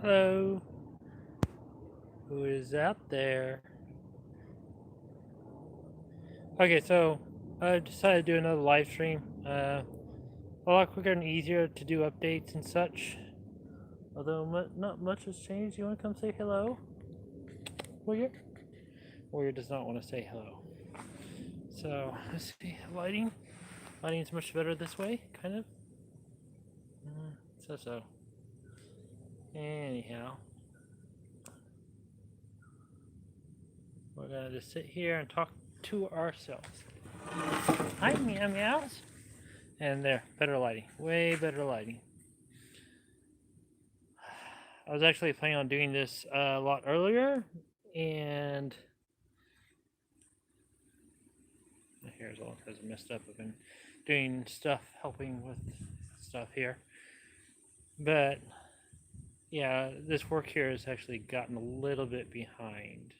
Hello. Who is out there? Okay, so I decided to do another live stream. A lot quicker and easier to do updates and such. Although not much has changed. You want to come say hello? Warrior? Warrior does not want to say hello. So, let's see. Lighting? Lighting's much better this way, kind of. So. Anyhow. We're gonna just sit here and talk to ourselves. Hi, meow meows. And there, better lighting. Way better lighting. I was actually planning on doing this a lot earlier, and my hair's all kind of messed up. I've been doing stuff, helping with stuff here. But yeah, this work here has actually gotten a little bit behind.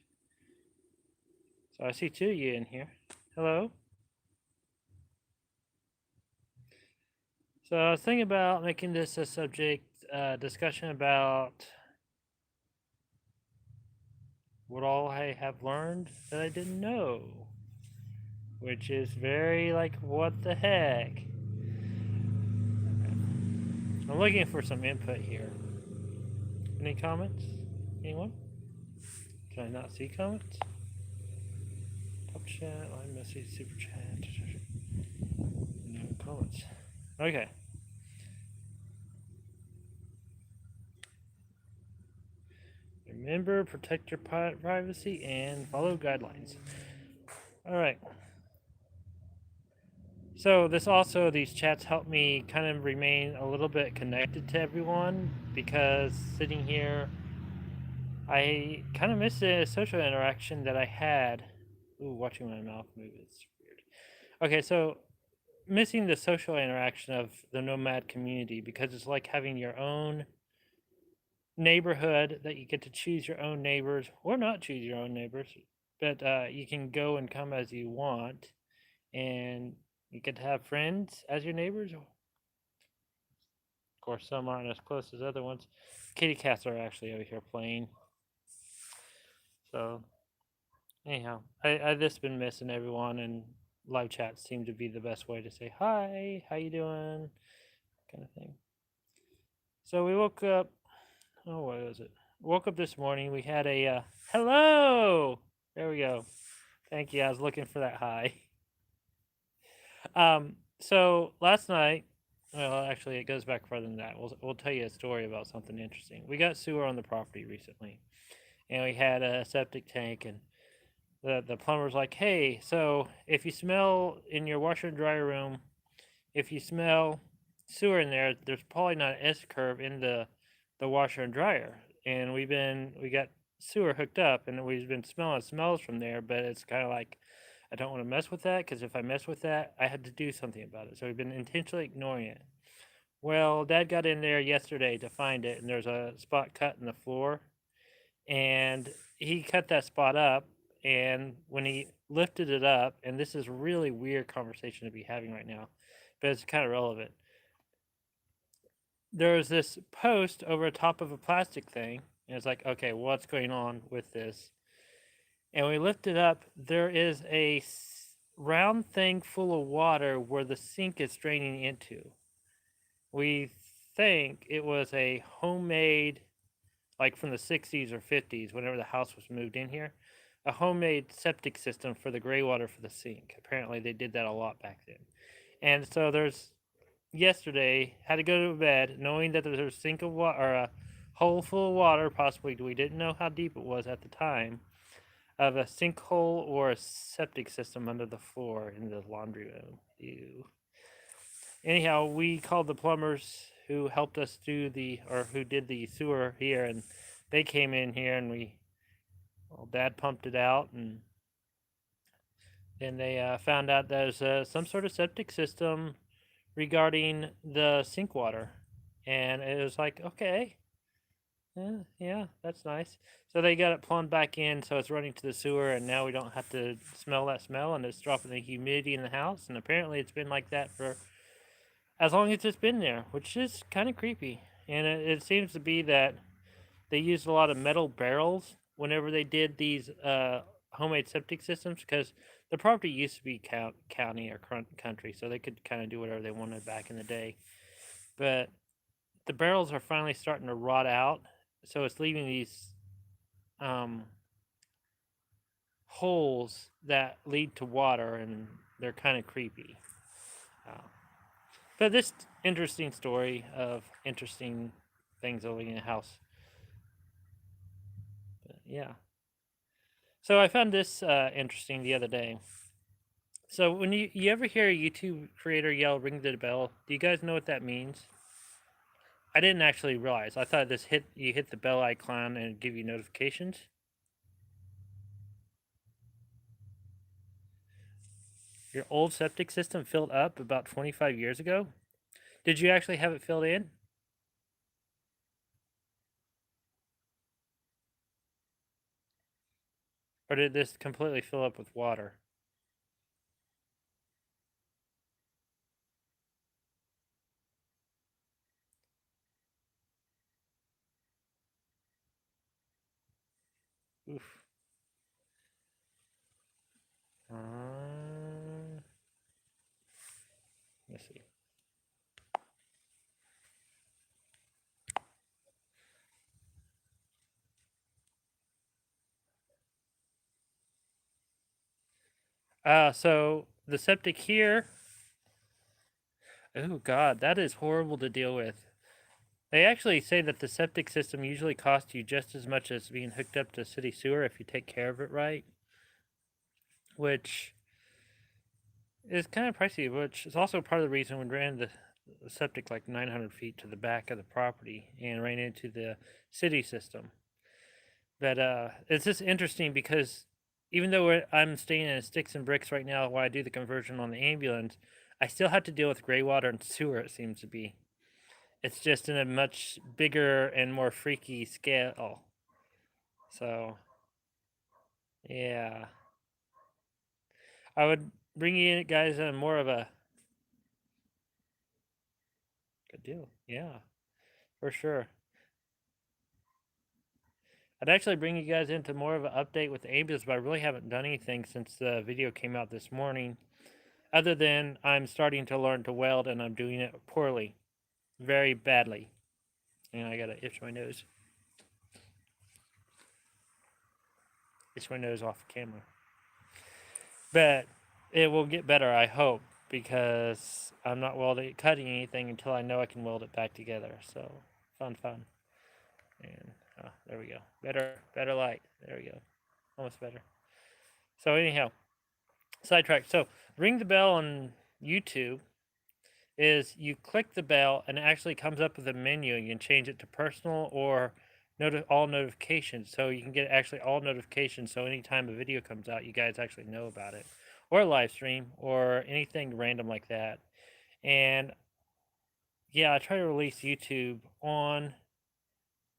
So I see two of you in here. Hello. So I was thinking about making this a subject discussion about what all I have learned that I didn't know, which is very like, what the heck? I'm looking for some input here. Any comments? Anyone? Can I not see comments? Top chat, line message, super chat. No comments. Okay. Remember, protect your privacy and follow guidelines. Alright. So these chats help me kind of remain a little bit connected to everyone, because sitting here, I kind of miss the social interaction that I had. Ooh, watching my mouth move is weird. Okay, so missing the social interaction of the nomad community, because it's like having your own neighborhood that you get to choose your own neighbors, or not choose your own neighbors, but you can go and come as you want, and you get to have friends as your neighbors. Of course, some aren't as close as other ones. Kitty cats are actually over here playing. So, anyhow, I've just been missing everyone, and live chats seem to be the best way to say hi, how you doing, kind of thing. So we woke up. Oh, what was it? Woke up this morning. We had a hello. There we go. Thank you. I was looking for that hi. So last night, well, actually, it goes back further than that. We'll tell you a story about something interesting. We got sewer on the property recently, and we had a septic tank, and the plumber's like, hey, so if you smell in your washer and dryer room, if you smell sewer in there, there's probably not an S curve in the washer and dryer. And we got sewer hooked up, and we've been smelling smells from there, but it's kind of like, I don't want to mess with that, because if I mess with that, I had to do something about it. So we've been intentionally ignoring it. Well, Dad got in there yesterday to find it, and there's a spot cut in the floor, and he cut that spot up. And when he lifted it up, and this is really weird conversation to be having right now, but it's kind of relevant. There was this post over top of a plastic thing, and it's like, okay, what's going on with this? And we lift it up. There is a round thing full of water where the sink is draining into. We think it was a homemade, like from the 60s or 50s, whenever the house was moved in here, a homemade septic system for the gray water for the sink. Apparently, they did that a lot back then. And so yesterday, had to go to bed knowing that there was a sink of water, or a hole full of water, possibly. We didn't know how deep it was at the time, of a sinkhole or a septic system under the floor in the laundry room. Ew. Anyhow, we called the plumbers who helped us who did the sewer here, and they came in here, and Dad pumped it out, and then they found out there's some sort of septic system regarding the sink water. And it was like, okay, yeah, that's nice. So they got it plumbed back in, so it's running to the sewer, and now we don't have to smell that smell, and it's dropping the humidity in the house. And apparently it's been like that for as long as it's been there, which is kind of creepy. And it seems to be that they used a lot of metal barrels whenever they did these homemade septic systems because the property used to be county or country, so they could kind of do whatever they wanted back in the day. But the barrels are finally starting to rot out, so it's leaving these um, holes that lead to water, and they're kind of creepy. Uh, but this interesting story of interesting things living in a house. But yeah. So I found this interesting the other day. So when you ever hear a YouTube creator yell "ring the bell," do you guys know what that means? I didn't actually realize. I thought this you hit the bell icon and it'd give you notifications. Your old septic system filled up about 25 years ago. Did you actually have it filled in? Or did this completely fill up with water? Oof. Let's see. So the septic here. Oh God, that is horrible to deal with. They actually say that the septic system usually costs you just as much as being hooked up to city sewer if you take care of it right, which is kind of pricey, which is also part of the reason we ran the septic like 900 feet to the back of the property and ran into the city system. But it's just interesting because even though I'm staying in sticks and bricks right now while I do the conversion on the ambulance, I still have to deal with gray water and sewer, it seems to be. It's just in a much bigger and more freaky scale. So, yeah. I would bring you guys in more of a good deal. Yeah, for sure. I'd actually bring you guys into more of an update with the ambulance, but I really haven't done anything since the video came out this morning. Other than I'm starting to learn to weld and I'm doing it poorly. Very badly. And I gotta itch my nose. Itch my nose off the camera. But it will get better, I hope, because I'm not cutting anything until I know I can weld it back together. So fun. And there we go. Better light. There we go. Almost better. So anyhow, sidetrack. So ring the bell on YouTube is you click the bell and it actually comes up with a menu. You can change it to personal or all notifications. So you can get actually all notifications. So anytime a video comes out, you guys actually know about it, or live stream or anything random like that. And yeah, I try to release YouTube on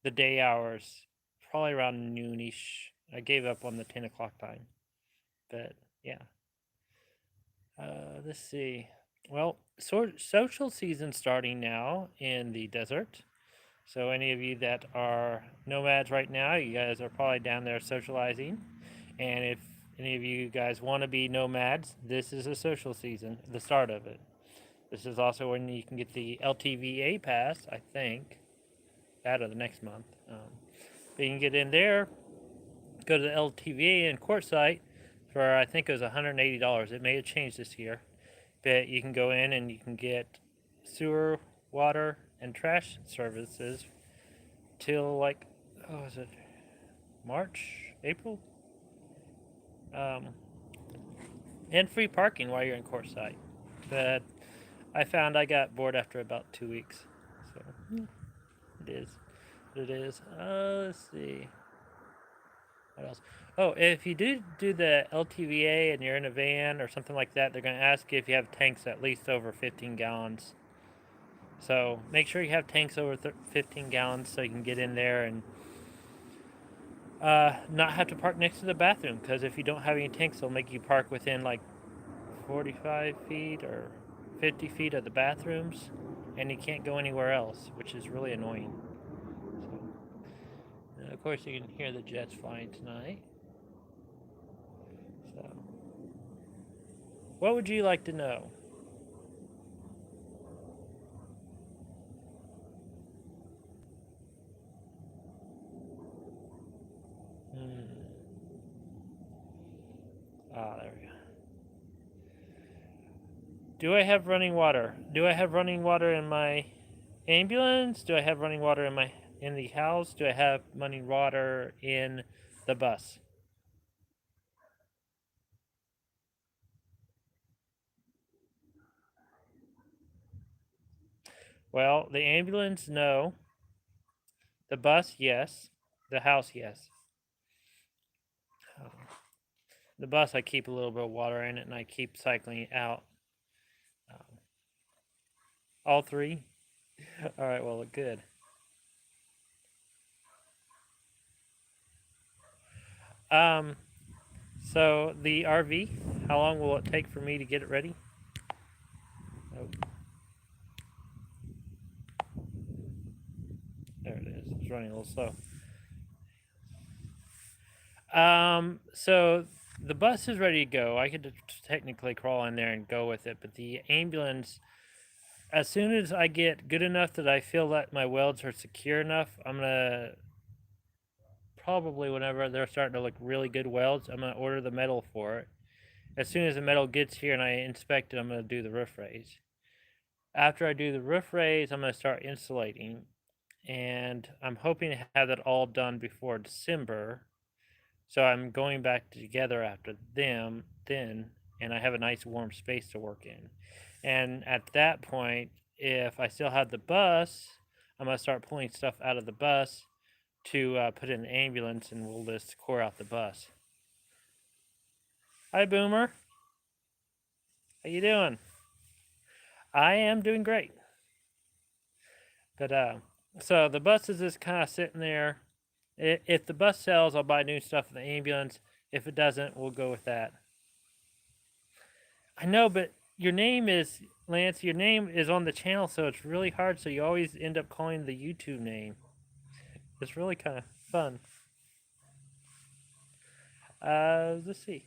the day hours, probably around noonish. I gave up on the 10 o'clock time, but yeah. Let's see. Well, social season starting now in the desert. So any of you that are nomads right now, you guys are probably down there socializing. And if any of you guys want to be nomads, this is a social season, the start of it. This is also when you can get the LTVA pass, I think, out of the next month. But you can get in there, go to the LTVA and court site for I think it was $180. It may have changed this year, but you can go in and you can get sewer, water, and trash services till like is it March, April, um, and free parking while you're in court site. But I found I got bored after about 2 weeks, so it is what it is. Let's see. What else? Oh, if you do the LTVA and you're in a van or something like that, they're going to ask you if you have tanks at least over 15 gallons. So make sure you have tanks over 15 gallons so you can get in there and not have to park next to the bathroom. Because if you don't have any tanks, they'll make you park within like 45 feet or 50 feet of the bathrooms, and you can't go anywhere else, which is really annoying. So, Of course, you can hear the jets flying tonight. So, what would you like to know? Ah, there we go. Do I have running water? Do I have running water in my ambulance? Do I have running water in the house? Do I have running water in the bus? Well, the ambulance, no. The bus, yes. The house, yes. The bus, I keep a little bit of water in it, and I keep cycling it out. Um, all three? All right, well, good. Um, so the RV, how long will it take for me to get it ready? Oh, there it is. It's running a little slow. So the bus is ready to go. I could technically crawl in there and go with it, but the ambulance, as soon as I get good enough that I feel that my welds are secure enough, I'm gonna probably, whenever they're starting to look really good welds, I'm gonna order the metal for it. As soon as the metal gets here and I inspect it, I'm gonna do the roof raise. After I do the roof raise, I'm gonna start insulating, and I'm hoping to have that all done before December. So I'm going back together after then, and I have a nice warm space to work in. And at that point, if I still have the bus, I'm gonna start pulling stuff out of the bus to put in the ambulance, and we'll just core out the bus. Hi, Boomer. How you doing? I am doing great. But so the bus is just kind of sitting there. If the bus sells, I'll buy new stuff for the ambulance. If it doesn't, we'll go with that. I know, but your name is Lance. Your name is on the channel, so it's really hard. So you always end up calling the YouTube name. It's really kind of fun. Let's see.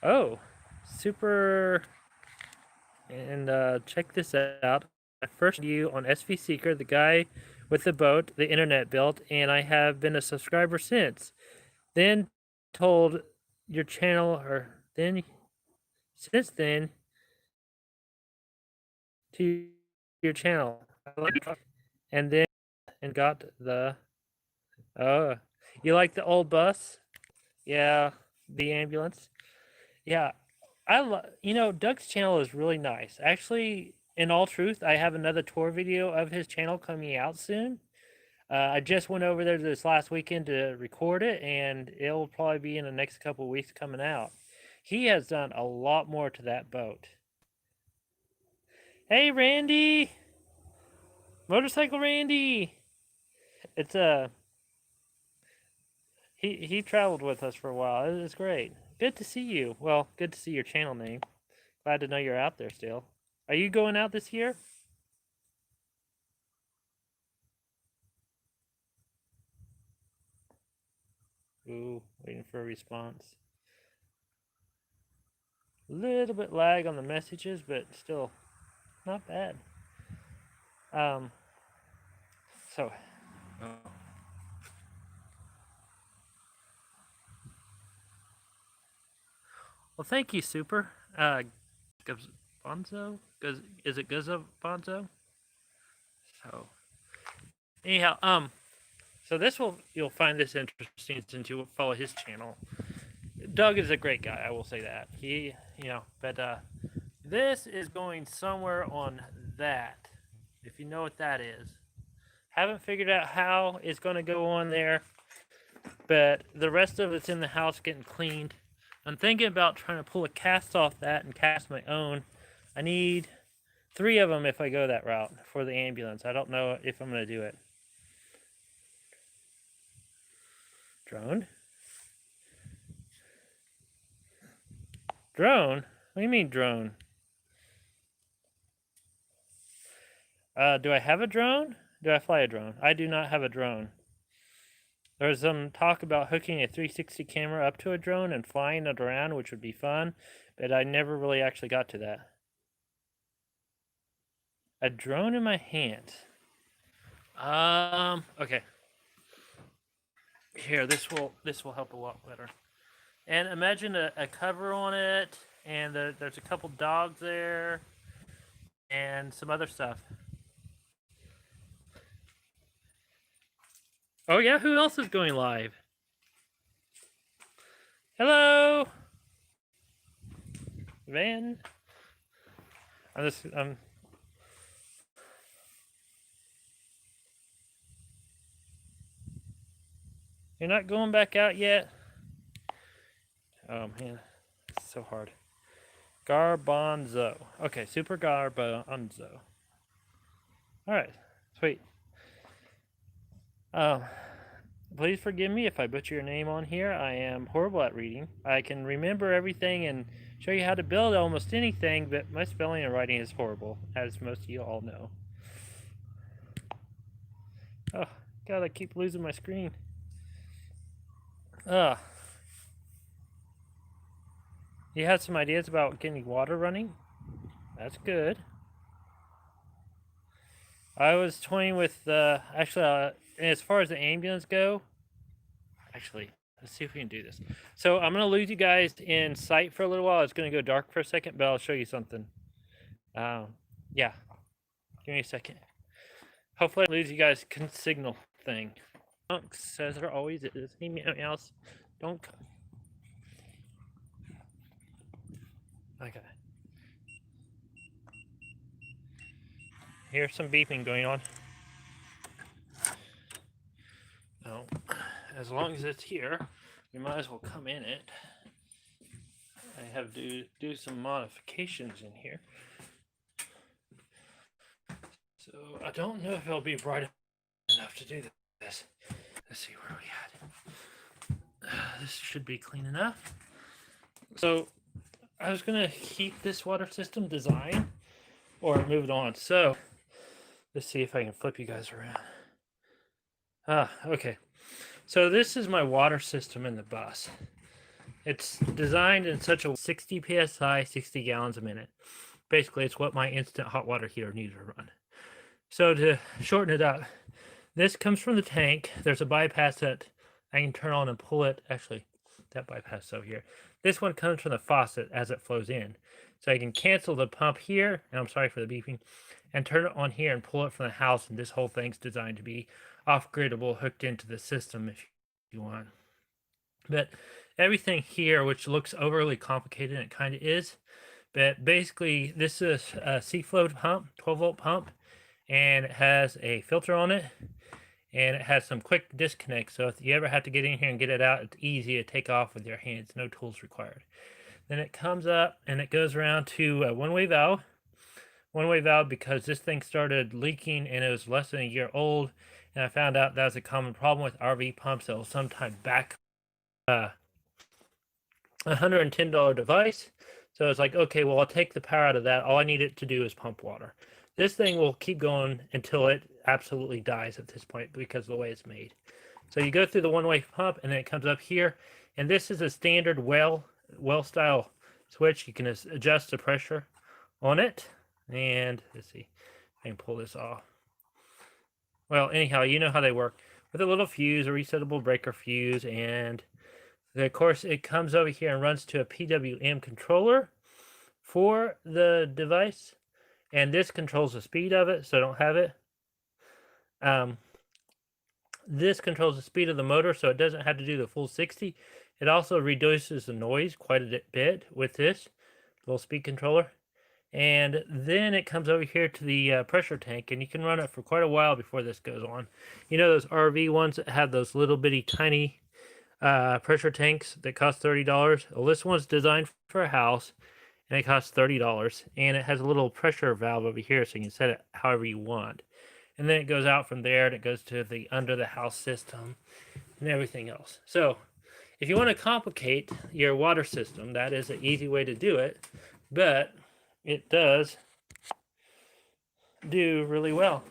Oh, super. And check this out. I first you on SV Seeker, the guy with the boat, the internet built, and I have been a subscriber since. Then told your channel, or then since then to your channel, and then and got the oh, you like the old bus? Yeah, the ambulance. Yeah, Doug's channel is really nice. Actually, in all truth, I have another tour video of his channel coming out soon. I just went over there this last weekend to record it, and it'll probably be in the next couple of weeks coming out. He has done a lot more to that boat. Hey, Randy! Motorcycle Randy! It's he traveled with us for a while. It was great. Good to see you. Well, good to see your channel name. Glad to know you're out there still. Are you going out this year? Ooh, waiting for a response. A little bit lag on the messages, but still not bad. Um, so, oh. Well, thank you, Super. Bonzo? Is it Guzzo Bonzo? So, anyhow, so you'll find this interesting since you follow his channel. Doug is a great guy, I will say that. But this is going somewhere on that, if you know what that is. Haven't figured out how it's going to go on there, but the rest of it's in the house getting cleaned. I'm thinking about trying to pull a cast off that and cast my own. I need 3 of them if I go that route for the ambulance. I don't know if I'm going to do it. Drone? Drone? What do you mean drone? Do I have a drone? Do I fly a drone? I do not have a drone. There's some talk about hooking a 360 camera up to a drone and flying it around, which would be fun, but I never really actually got to that. A drone in my hand. Okay. Here, this will help a lot better. And imagine a cover on it, and there's a couple dogs there, and some other stuff. Oh yeah, who else is going live? Hello, Van. I'm. You're not going back out yet? Oh man, it's so hard. Garbanzo. Okay, super garbanzo. All right, sweet. Please forgive me if I butcher your name on here. I am horrible at reading. I can remember everything and show you how to build almost anything, but my spelling and writing is horrible, as most of you all know. Oh, God, I keep losing my screen. You had some ideas about getting water running? That's good. I was toying with, actually, as far as the ambulance go, actually, let's see if we can do this. So I'm going to lose you guys in sight for a little while. It's going to go dark for a second, but I'll show you something. Yeah. Give me a second. Hopefully I lose you guys signal thing. Dunk says there always is. Hey, meows. Don't come. Okay. Here's some beeping going on. No. As long as it's here, we might as well come in it. I have to do some modifications in here. So I don't know if it'll be bright enough to do this. Let's see where we at. This should be clean enough. So I was gonna keep this water system design or move it on. So let's see if I can flip you guys around. Okay. So this is my water system in the bus. It's designed in such a 60 psi, 60 gallons a minute. Basically, it's what my instant hot water heater needs to run. So to shorten it up, this comes from the tank. There's a bypass that I can turn on and pull it. Actually, that bypass is over here. This one comes from the faucet as it flows in. So I can cancel the pump here, and I'm sorry for the beeping, and turn it on here and pull it from the house. And this whole thing's designed to be off-griddable, hooked into the system if you want. But everything here, which looks overly complicated, and it kind of is, but basically this is a C-flow pump, 12-volt pump, and it has a filter on it, and it has some quick disconnects. So if you ever have to get in here and get it out, it's easy to take off with your hands, no tools required. Then it comes up and it goes around to a one-way valve. One-way valve because this thing started leaking and it was less than a year old, and I found out that was a common problem with RV pumps that will sometimes back $110 device. So it's like, okay, well, I'll take the power out of that. All I need it to do is pump water. This thing will keep going until it absolutely dies at this point because of the way it's made. So you go through the one-way pump and then it comes up here. And this is a standard well style switch. You can adjust the pressure on it. And let's see, I can pull this off. Well, anyhow, you know how they work with a little fuse, a resettable breaker fuse, and of course it comes over here and runs to a PWM controller for the device, and this controls the speed of it, so I don't have it. This controls the speed of the motor, so it doesn't have to do the full 60. It also reduces the noise quite a bit with this little speed controller. And then it comes over here to the pressure tank, and you can run it for quite a while before this goes on. You know those RV ones that have those little bitty tiny pressure tanks that cost $30? Well, this one's designed for a house, and it costs $30. And it has a little pressure valve over here, so you can set it however you want. And then it goes out from there, and it goes to the under the house system and everything else. So if you want to complicate your water system, that is an easy way to do it. But it does do really well.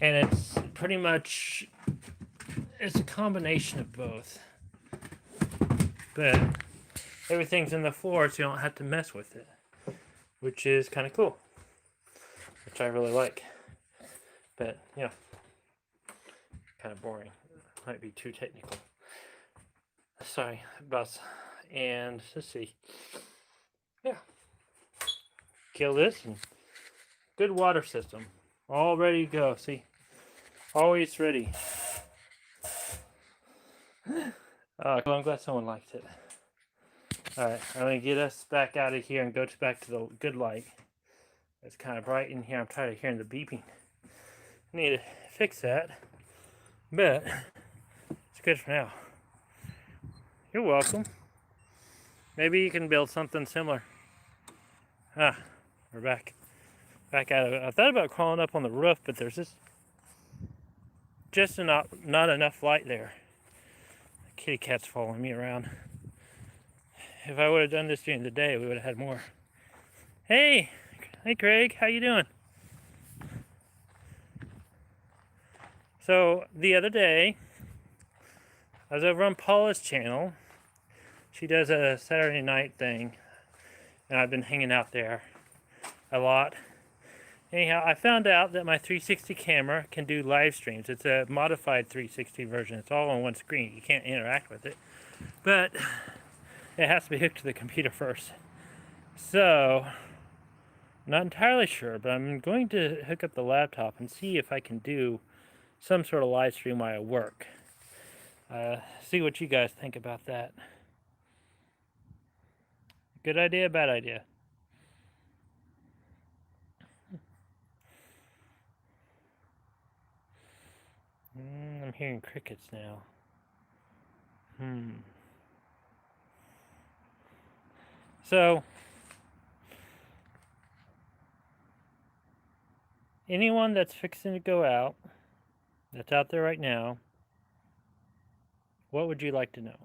And it's pretty much, it's a combination of both. But everything's in the floor, so you don't have to mess with it, which is kind of cool, which I really like. But, you know, kind of boring. Might be too technical. Sorry, boss. And let's see. Yeah. Kill this and good water system. All ready to go. See? Always ready. Well, I'm glad someone liked it. Alright, I'm going to get us back out of here and go back to the good light. It's kind of bright in here. I'm tired of hearing the beeping. I need to fix that. But it's good for now. You're welcome. Maybe you can build something similar. Ah, we're back out of it. I thought about crawling up on the roof, but there's just not enough light there. The kitty cat's following me around. If I would have done this during the day, we would have had more. Hey Craig, how you doing? So the other day, I was over on Paula's channel. She does a Saturday night thing, and I've been hanging out there a lot. Anyhow, I found out that my 360 camera can do live streams. It's a modified 360 version. It's all on one screen. You can't interact with it. But it has to be hooked to the computer first. So, I'm not entirely sure, but I'm going to hook up the laptop and see if I can do some sort of live stream while I work. See what you guys think about that. Good idea, bad idea? I'm hearing crickets now. So, anyone that's fixing to go out, that's out there right now, what would you like to know?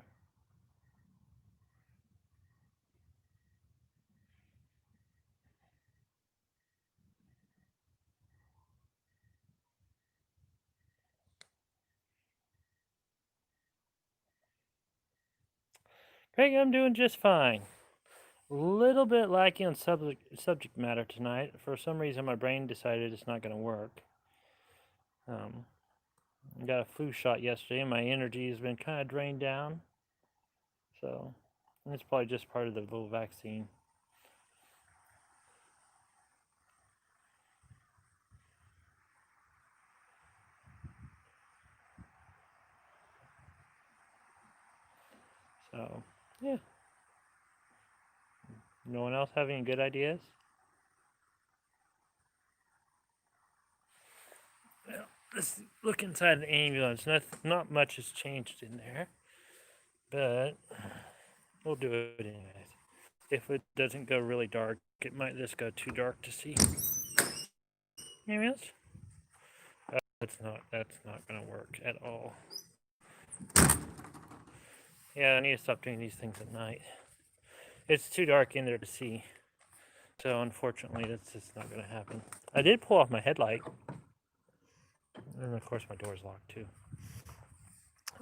Craig, I'm doing just fine. A little bit lacking on subject matter tonight. For some reason, my brain decided it's not going to work. I got a flu shot yesterday, and my energy has been kind of drained down. So, it's probably just part of the little vaccine. So, yeah. No one else have any good ideas? Well, let's look inside the ambulance. Not much has changed in there, but we'll do it anyways. If it doesn't go really dark, it might just go too dark to see. Ambulance? That's not gonna work at all. Yeah, I need to stop doing these things at night. It's too dark in there to see. So unfortunately, that's just not going to happen. I did pull off my headlight. And of course my door's locked too.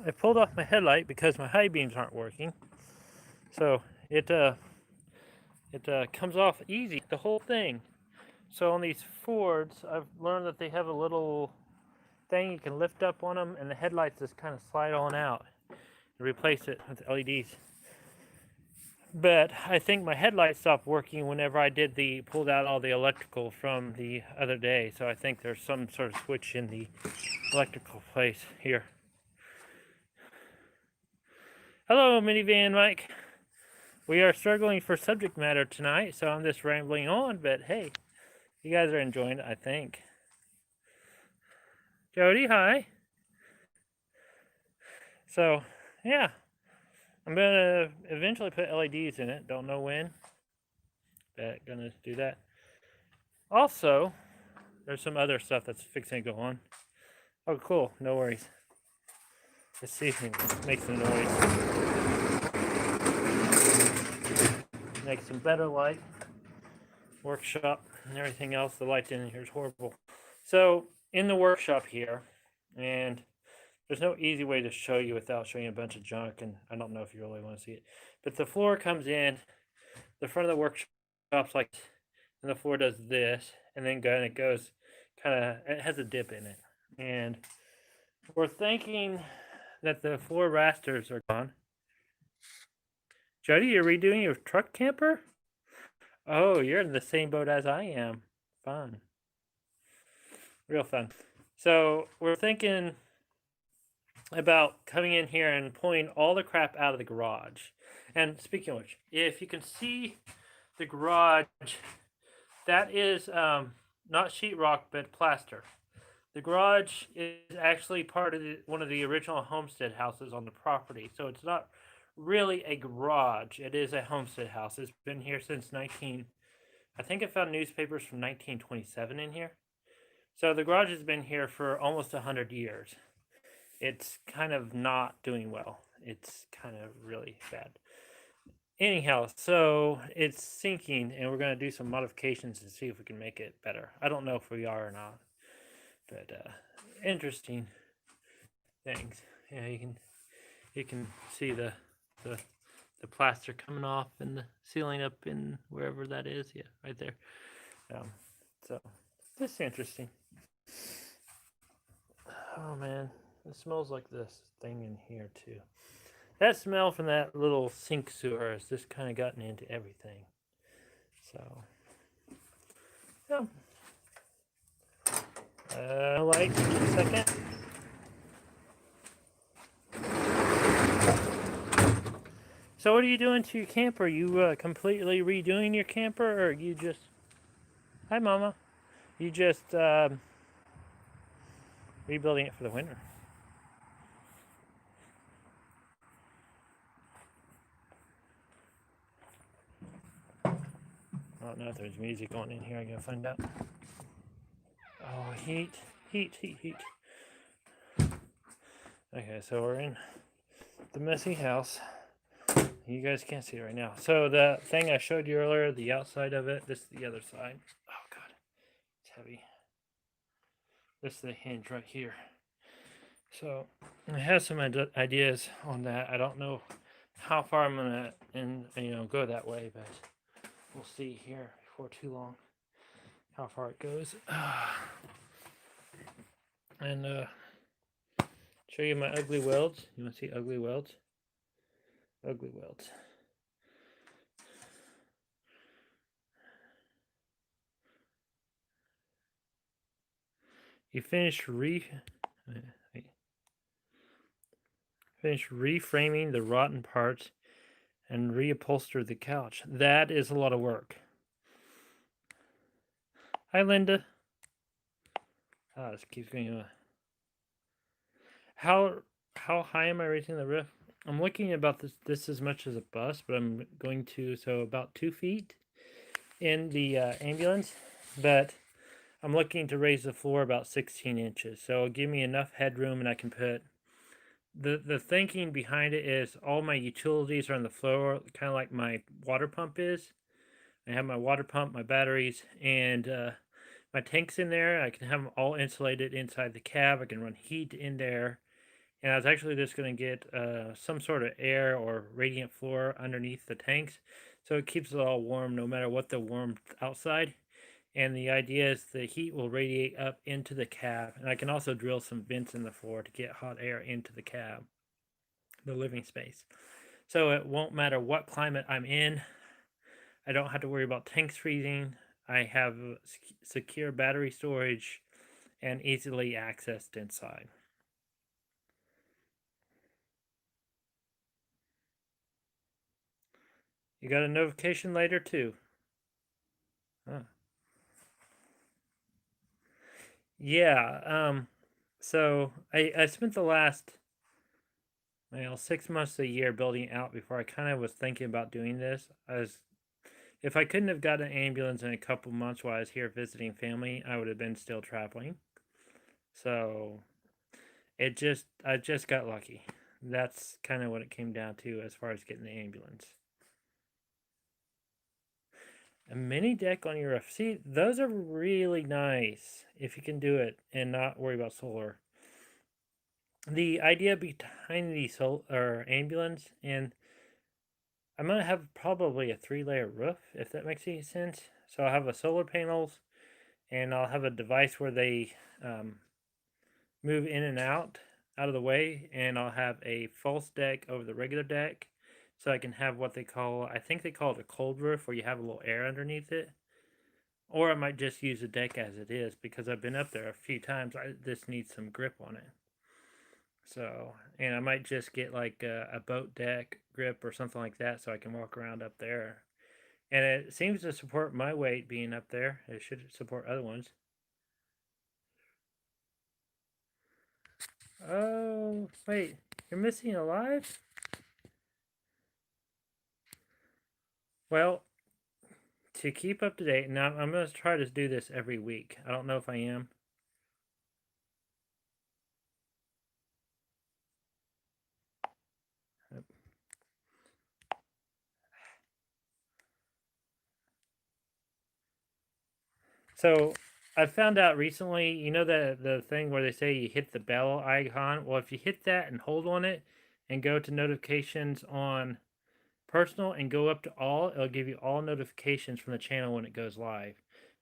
I pulled off my headlight because my high beams aren't working. So it comes off easy, the whole thing. So on these Fords, I've learned that they have a little thing you can lift up on them, and the headlights just kind of slide on out and replace it with LEDs. But I think my headlight stopped working whenever I pulled out all the electrical from the other day. So I think there's some sort of switch in the electrical place here. Hello, Minivan Mike. We are struggling for subject matter tonight, so I'm just rambling on, but hey, you guys are enjoying it, I think. Jody, hi. So, yeah. I'm going to eventually put LEDs in it. Don't know when, but going to do that. Also, there's some other stuff that's fixing to go on. Oh, cool. No worries. Let's see if it makes some noise. Make some better light. Workshop and everything else. The light in here is horrible. So in the workshop here, and there's no easy way to show you without showing you a bunch of junk, and I don't know if you really want to see it. But the floor comes in, the front of the workshop's like, and the floor does this, and then it goes it has a dip in it. And we're thinking that the floor rasters are gone. Jody, you're redoing your truck camper? Oh, you're in the same boat as I am. Fun. Real fun. So we're thinking about coming in here and pulling all the crap out of the garage. And speaking of which, if you can see the garage, that is not sheetrock but plaster. The garage is actually part of one of the original homestead houses on the property, so it's not really a garage. It is a homestead house. It's been here since I think I found newspapers from 1927 in here. So the garage has been here for almost 100 years. It's kind of not doing well. It's kind of really bad. Anyhow, so it's sinking, and we're going to do some modifications and see if we can make it better. I don't know if we are or not, but interesting things. Yeah, you can see the plaster coming off and the ceiling up in wherever that is. Yeah, right there. So this is interesting. Oh man, it smells like this thing in here too. That smell from that little sink sewer has just kind of gotten into everything. So, yeah. Light, just a second. So what are you doing to your camper? Are you completely redoing your camper, or are you just... Hi, Mama. You just rebuilding it for the winter? I don't know if there's music on in here. I gotta find out. Oh, heat. Okay, so we're in the messy house. You guys can't see it right now. So the thing I showed you earlier, the outside of it, this is the other side. Oh god, it's heavy. This is the hinge right here. So I have some ideas on that. I don't know how far I'm gonna go that way, but we'll see here before too long how far it goes. And show you my ugly welds. You want to see ugly welds? Ugly welds. You finished reframing the rotten parts and reupholster the couch. That is a lot of work. Hi, Linda. Oh, this keeps going. How high am I raising the roof? I'm looking about this as much as a bus, but I'm going to about 2 feet in the ambulance, but I'm looking to raise the floor about 16 inches. So it'll give me enough headroom, and I can put the thinking behind it is all my utilities are on the floor, kind of like my water pump is. I have my water pump, my batteries, and my tanks in there. I can have them all insulated inside the cab. I can run heat in there. And I was actually just going to get some sort of air or radiant floor underneath the tanks, so it keeps it all warm no matter what the warmth outside. And the idea is the heat will radiate up into the cab, and I can also drill some vents in the floor to get hot air into the cab, the living space. So it won't matter what climate I'm in. I don't have to worry about tanks freezing. I have secure battery storage and easily accessed inside. You got a notification later too. Huh. Yeah. So I spent the last 6 months a year building out before I kind of was thinking about doing this. If I couldn't have got an ambulance in a couple months while I was here visiting family, I would have been still traveling. So I just got lucky. That's kind of what it came down to as far as getting the ambulance. A mini deck on your roof. See, those are really nice if you can do it and not worry about solar. The idea behind the solar ambulance, and I'm gonna have probably a 3-layer roof if that makes any sense. So I'll have a solar panels, and I'll have a device where they um, move in and out of the way, and I'll have a false deck over the regular deck, so I can have what they call, I think they call it a cold roof, where you have a little air underneath it. Or I might just use the deck as it is because I've been up there a few times. This needs some grip on it. So, and I might just get like a boat deck grip or something like that so I can walk around up there. And it seems to support my weight being up there. It should support other ones. Oh, wait, you're missing a live? Well, to keep up to date, now I'm going to try to do this every week. I don't know if I am. So I found out recently, you know the thing where they say you hit the bell icon? Well, if you hit that and hold on it and go to notifications on personal and go up to all, it'll give you all notifications from the channel when it goes live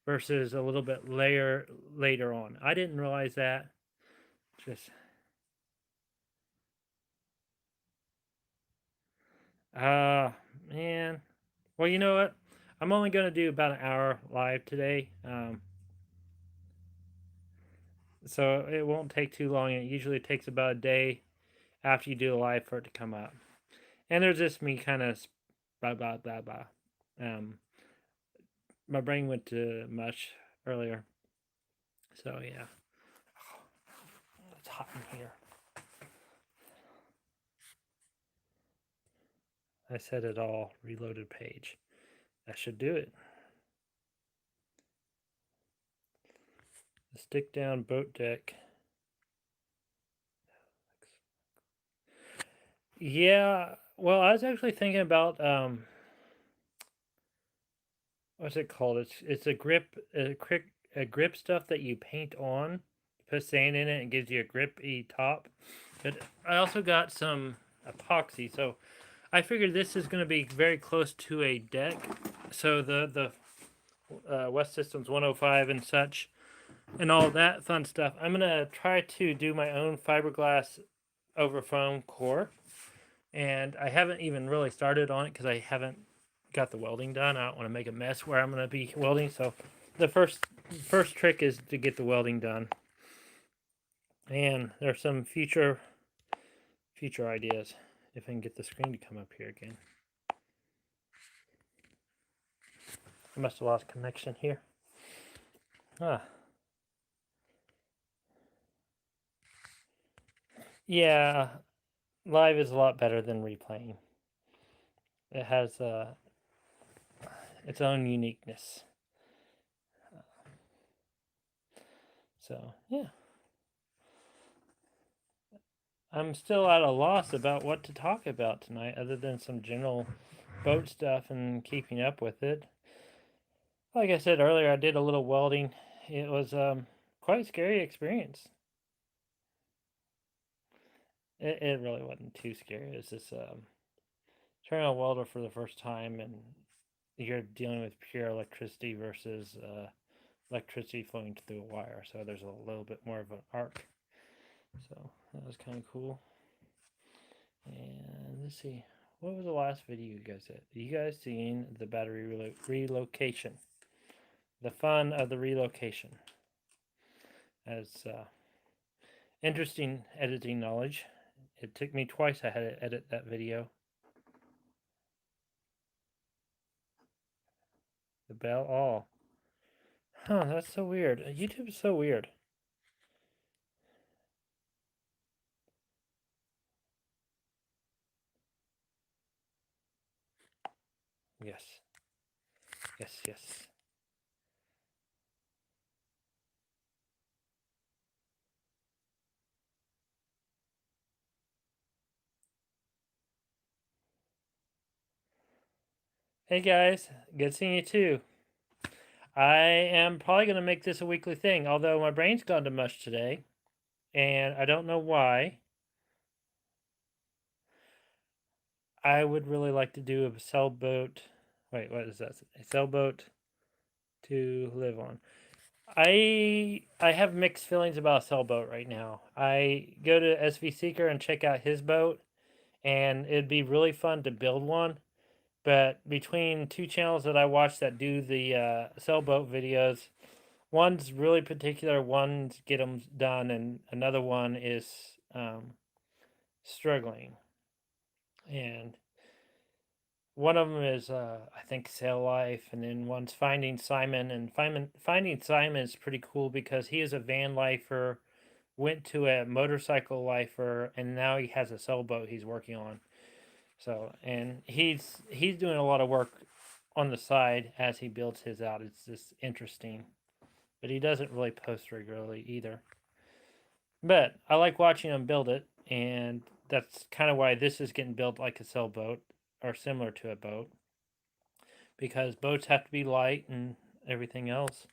versus a little bit later on. I didn't realize that. Just man. Well, you know what? I'm only going to do about an hour live today. So it won't take too long. It usually takes about a day after you do the live for it to come up. And there's just me kind of blah blah blah blah. Um, my brain went to mush earlier, so yeah. It's hot in here. I said it all. Reloaded page. That should do it. The stick down boat deck. Yeah. Well, I was actually thinking about what's it called? It's a grip stuff that you paint on. Put sand in it and gives you a grippy top. But I also got some epoxy, so I figured this is going to be very close to a deck. So the West Systems 105 and such, and all that fun stuff. I'm going to try to do my own fiberglass over foam core, and I haven't even really started on it because I haven't got the welding done. I don't want to make a mess where I'm going to be welding. So the first trick is to get the welding done. And there's some future ideas if I can get the screen to come up here again. I must have lost connection here. Yeah, live is a lot better than replaying. It has its own uniqueness. So yeah, I'm still at a loss about what to talk about tonight, other than some general boat stuff and keeping up with it. Like I said earlier, I did a little welding. It was quite a scary experience. It really wasn't too scary. It was just turning on a welder for the first time, and you're dealing with pure electricity versus electricity flowing through a wire. So there's a little bit more of an arc. So that was kind of cool. And let's see, what was the last video you guys did? You guys seen the battery relocation? The fun of the relocation. As interesting editing knowledge. It took me twice I had to edit that video. The bell all. Huh, that's so weird. YouTube is so weird. Yes. Yes, yes. Hey guys, good seeing you too. I am probably going to make this a weekly thing, although my brain's gone to mush today, and I don't know why. I would really like to do a sailboat. Wait, what is that? A sailboat to live on. I have mixed feelings about a sailboat right now. I go to SV Seeker and check out his boat, and it'd be really fun to build one. But between two channels that I watch that do the sailboat videos, one's really particular, one's get them done, and another one is struggling. And one of them is, I think, Sail Life, and then one's Finding Simon. And Finding Simon is pretty cool because he is a van lifer, went to a motorcycle lifer, and now he has a sailboat he's working on. So, and he's doing a lot of work on the side as he builds his out. It's just interesting, but he doesn't really post regularly either. But I like watching him build it, and that's kind of why this is getting built like a sailboat or similar to a boat, because boats have to be light and everything else.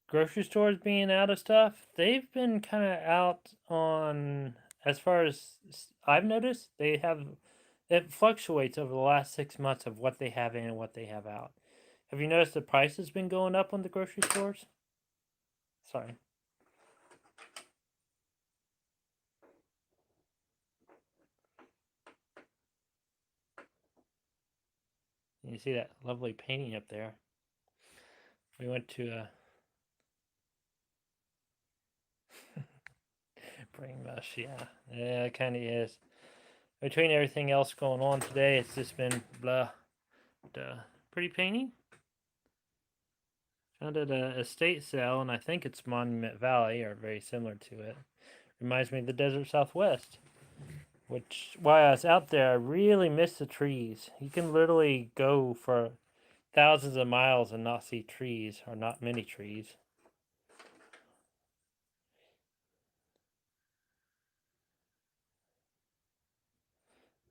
Grocery stores being out of stuff, they've been kind of out on, as far as I've noticed, they have, it fluctuates over the last 6 months of what they have in and what they have out. Have you noticed the price has been going up on the grocery stores? Sorry. You see that lovely painting up there? We went to Brain Mush, yeah. Yeah, it kind of is. Between everything else going on today, it's just been blah. Duh. Pretty painting. Found at a estate sale, and I think it's Monument Valley, or very similar to it. Reminds me of the desert Southwest. Which, while I was out there, I really missed the trees. You can literally go for thousands of miles and not see trees, or not many trees.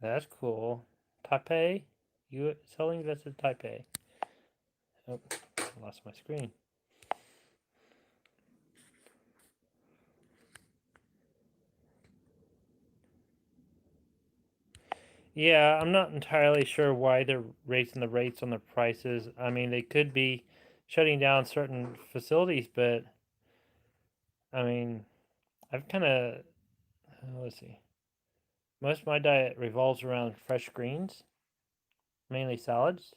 That's cool. Taipei? You selling this at Taipei? Oh, I lost my screen. Yeah, I'm not entirely sure why they're raising the rates on the prices. I mean, they could be shutting down certain facilities, but I mean, I've kind of, let's see. Most of my diet revolves around fresh greens, mainly salads.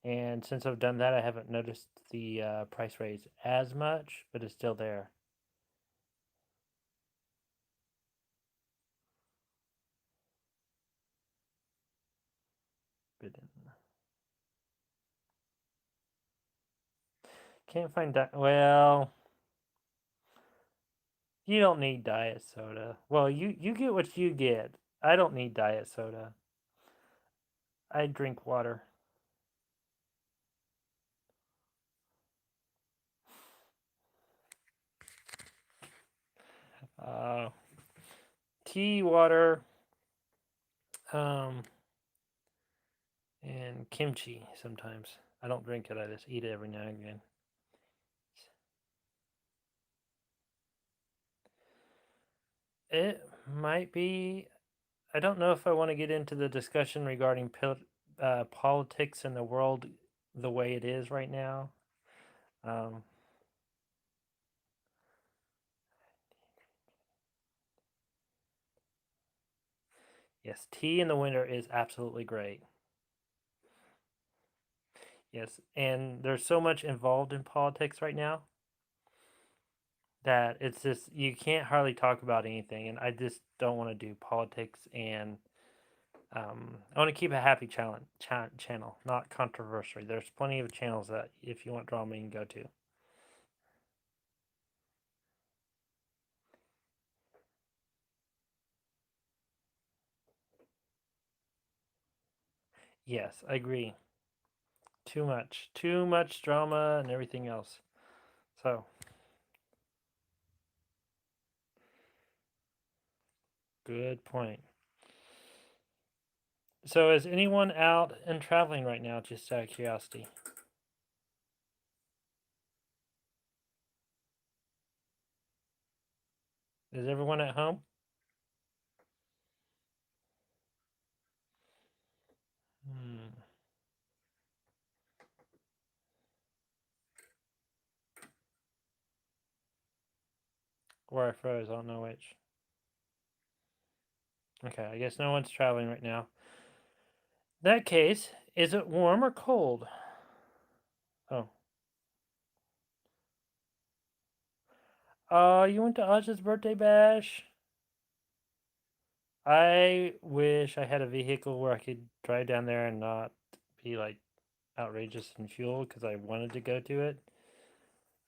And since I've done that, I haven't noticed the price raise as much, but it's still there. But can't find that. Well, you don't need diet soda. Well, you get what you get. I don't need diet soda. I drink water. Uh, Tea, water, um, and kimchi sometimes. I don't drink it. I just eat it every now and again. It might be. I don't know if I want to get into the discussion regarding politics in the world the way it is right now. Um, yes, tea in the winter is absolutely great. Yes, and there's so much involved in politics right now that it's just you can't hardly talk about anything, and I just don't want to do politics and I want to keep a happy channel, not controversial. There's plenty of channels that if you want drama, you can go to. Yes, I agree. Too much drama and everything else. So Good point. So is anyone out and traveling right now, just out of curiosity? Is everyone at home? Hmm. Where I froze, I don't know which. Okay, I guess no one's traveling right now. In that case, is it warm or cold? Oh. You went to Oz's birthday bash? I wish I had a vehicle where I could drive down there and not be like outrageous in fuel because I wanted to go to it.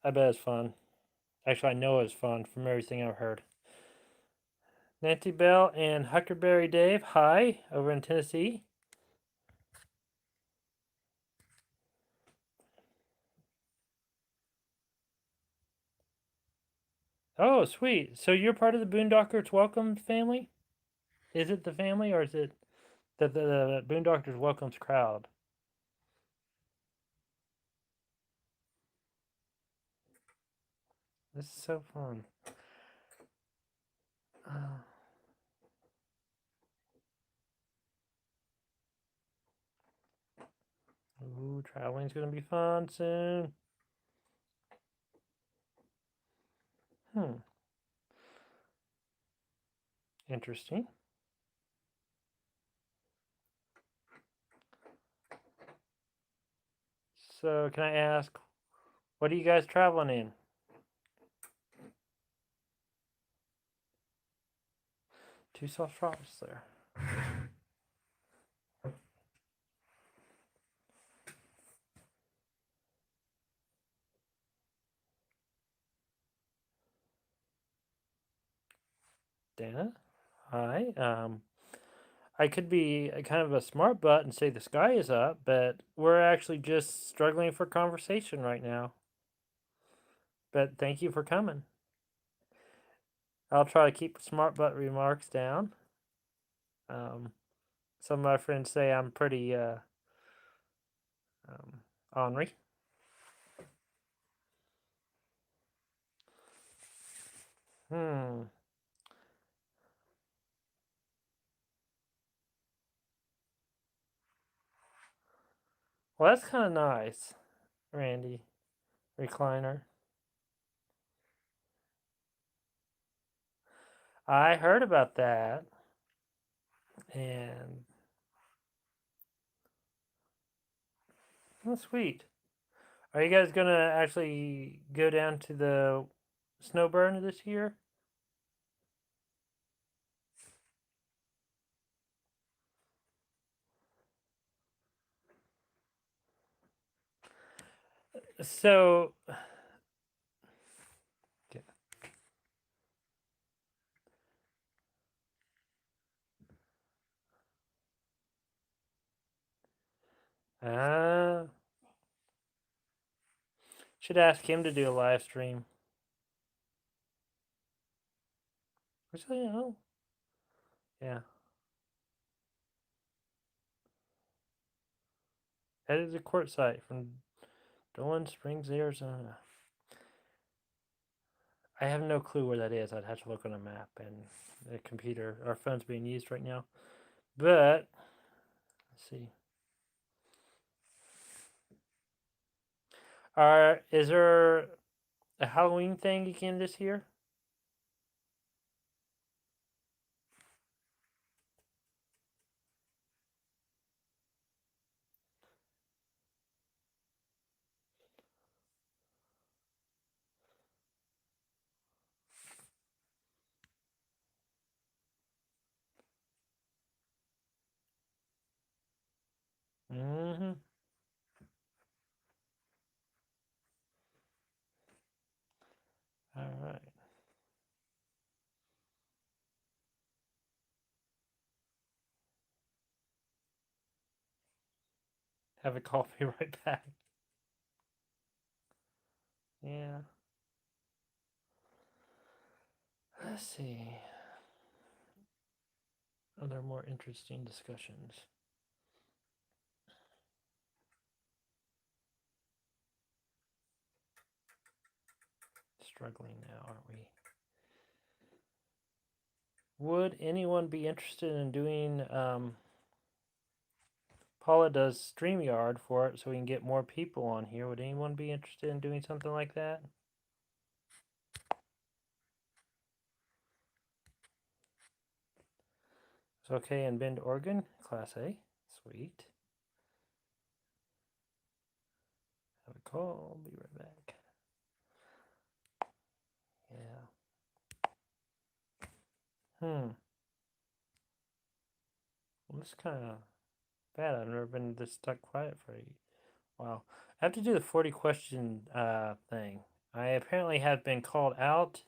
I bet it's fun. Actually, I know it's fun from everything I've heard. Nancy Bell and Huckleberry Dave, hi, over in Tennessee. Oh, sweet. So you're part of the Boondockers Welcome family? Is it the family or is it the Boondockers Welcomes crowd? This is so fun. Uh, ooh, traveling's gonna be fun soon. Hmm, interesting. So, can I ask, what are you guys traveling in? Two soft drops there. Dana, hi. I could be a kind of a smart butt and say the sky is up, but we're actually just struggling for conversation right now. But thank you for coming. I'll try to keep smart butt remarks down. Um, some of my friends say I'm pretty ornery. Hmm. Well, that's kind of nice, Randy. Recliner. I heard about that, and oh, sweet. Are you guys gonna actually go down to the snowburn this year? So, uh, should ask him to do a live stream. Which I know. Yeah. Headed to court site from Dolan Springs, Arizona. I have no clue where that is. I'd have to look on a map and the computer. Our phone's being used right now. But let's see. Is there a Halloween thing again this year? Mm-hmm. All right. Have a call. Be right back. Yeah. Let's see. other more interesting discussions. Struggling now, aren't we? Would anyone be interested in doing Paula does StreamYard for it so we can get more people on here. Would anyone be interested in doing something like that? It's okay in Bend, Oregon, Class A. Sweet. Have a call. I'll be right back. Yeah. Well, this is kind of bad. I've never been this stuck quiet for a while. I have to do the 40 question thing. I apparently have been called out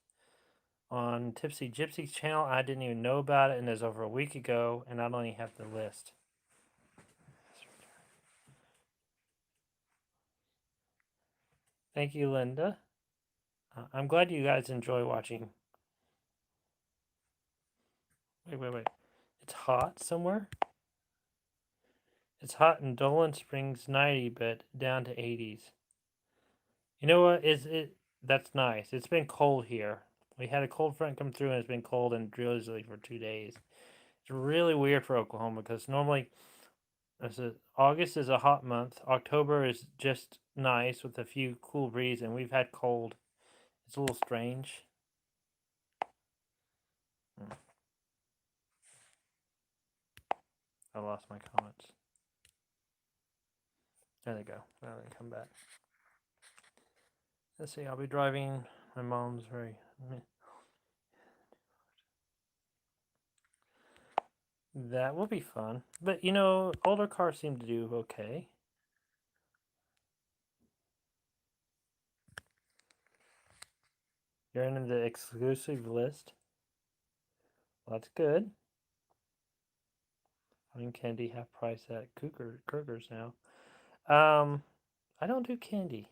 on Tipsy Gypsy's channel. I didn't even know about it, and it was over a week ago, and I don't even have the list. Thank you, Linda. I'm glad you guys enjoy watching. Wait. It's hot somewhere? It's hot in Dolan Springs 90, but down to 80s. You know what? That's nice. It's been cold here. We had a cold front come through and it's been cold and drizzly for 2 days. It's really weird for Oklahoma because normally August is a hot month. October is just nice with a few cool breeze, and we've had cold. It's a little strange. I lost my comments. There they go. Now they come back. Let's see. I'll be driving. My mom's very. That will be fun. But you know, older cars seem to do okay. You're in the exclusive list. Well, that's good. I mean, candy half price at Kruger's now. I don't do candy.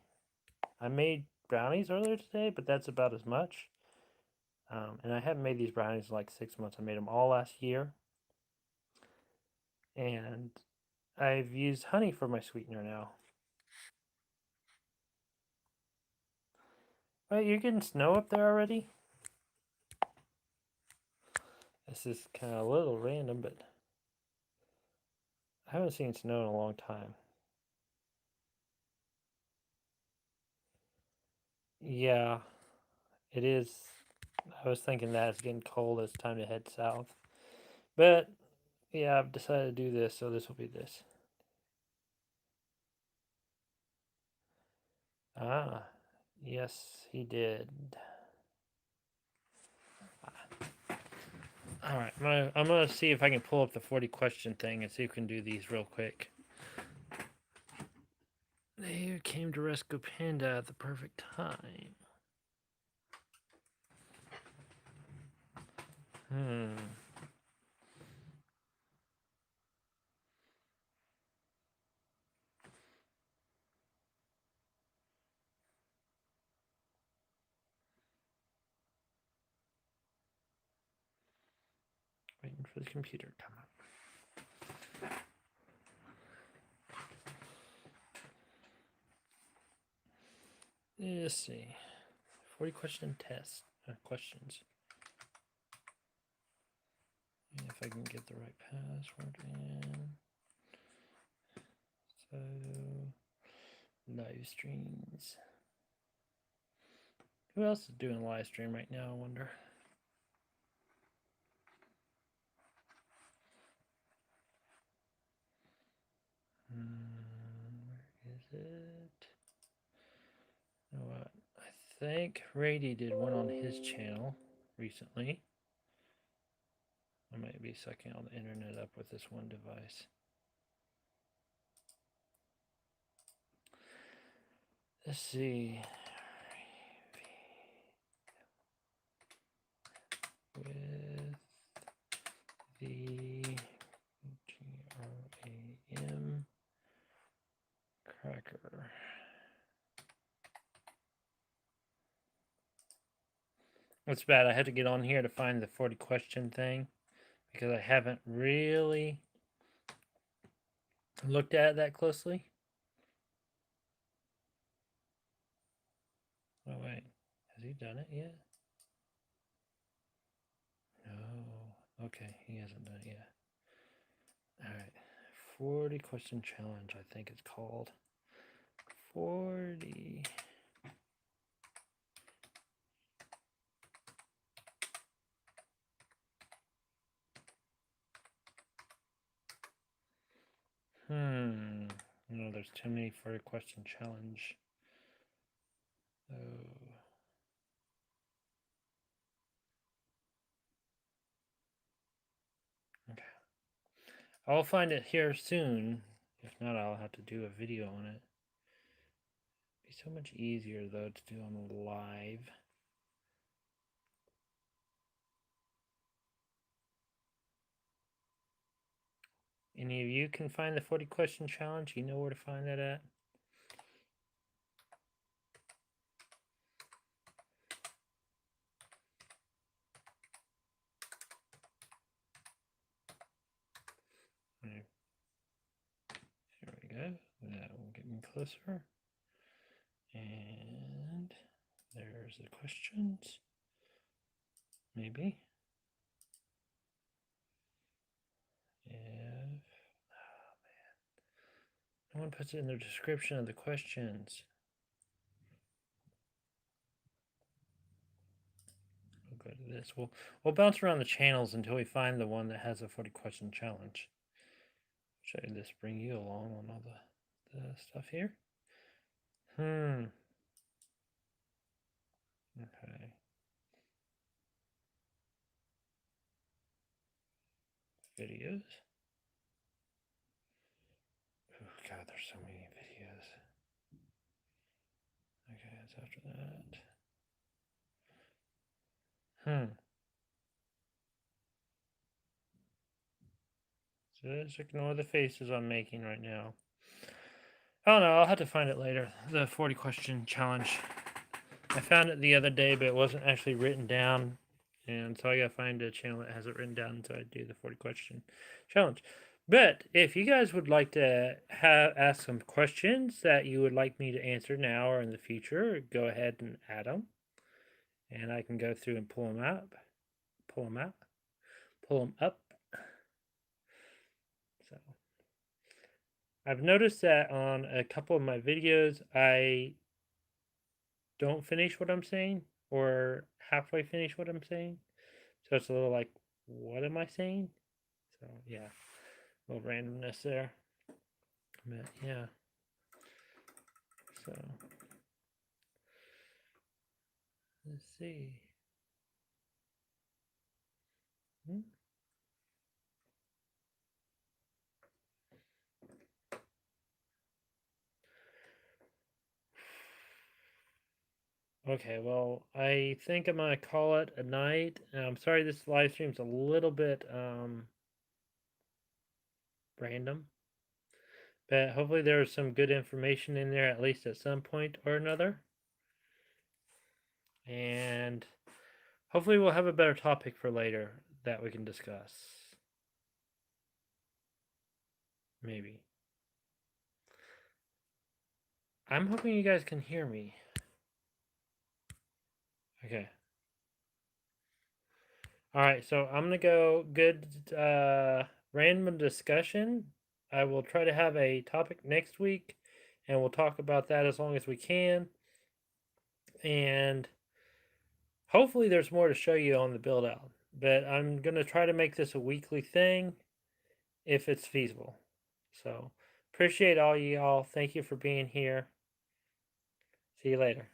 I made brownies earlier today, but that's about as much. And I haven't made these brownies in like 6 months. I made them all last year. And I've used honey for my sweetener now. Wait, you're getting snow up there already? This is kind of a little random, but I haven't seen snow in a long time. Yeah, it is. I was thinking that it's getting cold. It's time to head south. But yeah, I've decided to do this, so this will be this. Ah, yes, he did. All right, I'm gonna see if I can pull up the 40 question thing and see if we can do these real quick. They came to rescue Panda at the perfect time. Waiting for the computer to come up. Let's see. 40 question test. Questions. If I can get the right password in. So, live streams. Who else is doing live stream right now, I wonder? Where is it? You know what? I think Rady did one on his channel recently. I might be sucking all the internet up with this one device. Let's see. With the GRAM cracker. It's bad. I had to get on here to find the 40 question thing because I haven't really looked at it that closely. Oh, wait. Has he done it yet? No. Okay, he hasn't done it yet. Alright. 40 question challenge, I think it's called. 40. No, there's too many for a question challenge. Oh. Okay. I'll find it here soon. If not, I'll have to do a video on it. It'd be so much easier though to do on live. Any of you can find the 40 question challenge? You know where to find that at? Here we go. That will get me closer. And there's the questions. Maybe. If, oh man, no one puts it in their description of the questions. We'll go to this. We'll bounce around the channels until we find the one that has a 40 question challenge. Should I just bring you along on all the stuff here? Okay. Videos. Oh god, there's so many videos. Okay, it's after that. So just ignore the faces I'm making right now. I don't know, I'll have to find it later. The 40 question challenge. I found it the other day, but it wasn't actually written down. And so I gotta find a channel that has it written down until I do the 40 question challenge. But if you guys would like to ask some questions that you would like me to answer now or in the future, go ahead and add them. And I can go through and pull them up. Pull them out. Pull them up. So I've noticed that on a couple of my videos, I don't finish what I'm saying or halfway finish what I'm saying. So it's a little like, what am I saying? So yeah, a little randomness there. But yeah. So let's see. Okay, well, I think I'm gonna call it a night. I'm sorry this live stream's a little bit random, but hopefully there's some good information in there at least at some point or another. And hopefully we'll have a better topic for later that we can discuss. Maybe. I'm hoping you guys can hear me. Okay. All right, so I'm gonna go good random discussion. I will try to have a topic next week, and we'll talk about that as long as we can. And hopefully, there's more to show you on the build out. But I'm gonna try to make this a weekly thing, if it's feasible. So appreciate all y'all. Thank you for being here. See you later.